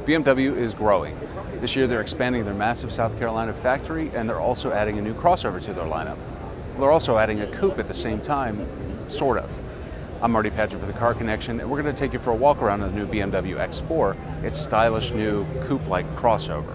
BMW is growing. This year they're expanding their massive South Carolina factory, and they're also adding a new crossover to their lineup. They're also adding a coupe at the same time, sort of. I'm Marty Padgett for the Car Connection, and we're going to take you for a walk around in the new BMW X4, its stylish new coupe-like crossover.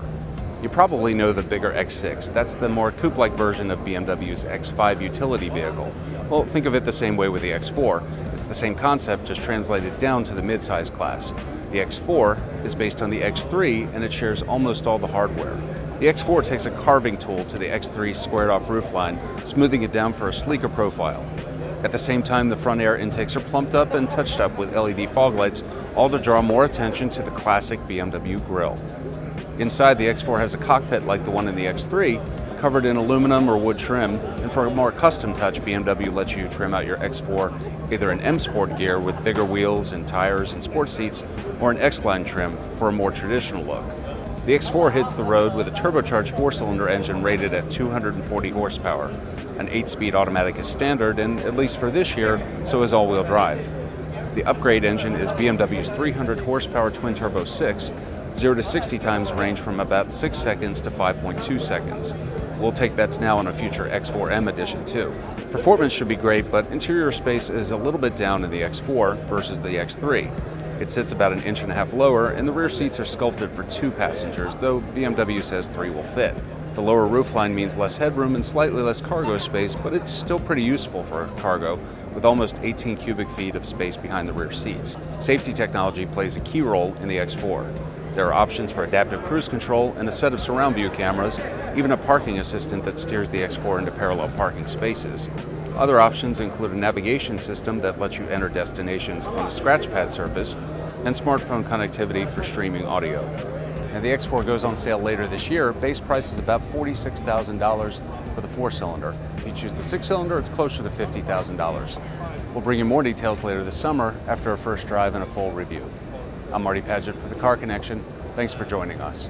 You probably know the bigger X6. That's the more coupe-like version of BMW's X5 utility vehicle. Well, think of it the same way with the X4. It's the same concept, just translated down to the mid-size class. The X4 is based on the X3, and it shares almost all the hardware. The X4 takes a carving tool to the X3's squared-off roofline, smoothing it down for a sleeker profile. At the same time, the front air intakes are plumped up and touched up with LED fog lights, all to draw more attention to the classic BMW grille. Inside, the X4 has a cockpit like the one in the X3, covered in aluminum or wood trim, and for a more custom touch, BMW lets you trim out your X4 either in M Sport gear with bigger wheels and tires and sports seats, or an X-Line trim for a more traditional look. The X4 hits the road with a turbocharged 4-cylinder engine rated at 240 horsepower. An 8-speed automatic is standard, and at least for this year, so is all-wheel drive. The upgrade engine is BMW's 300 horsepower twin-turbo 6, 0 to 60 times range from about 6 seconds to 5.2 seconds. We'll take bets now on a future X4M edition too. Performance should be great, but interior space is a little bit down in the X4 versus the X3. It sits about 1.5 inches lower, and the rear seats are sculpted for 2 passengers, though BMW says 3 will fit. The lower roofline means less headroom and slightly less cargo space, but it's still pretty useful for cargo, with almost 18 cubic feet of space behind the rear seats. Safety technology plays a key role in the X4. There are options for adaptive cruise control and a set of surround view cameras, even a parking assistant that steers the X4 into parallel parking spaces. Other options include a navigation system that lets you enter destinations on a scratch pad surface, and smartphone connectivity for streaming audio. And the X4 goes on sale later this year. Base price is about $46,000 for the 4-cylinder. If you choose the 6-cylinder, it's closer to $50,000. We'll bring you more details later this summer after a first drive and a full review. I'm Marty Padgett for the Car Connection. Thanks for joining us.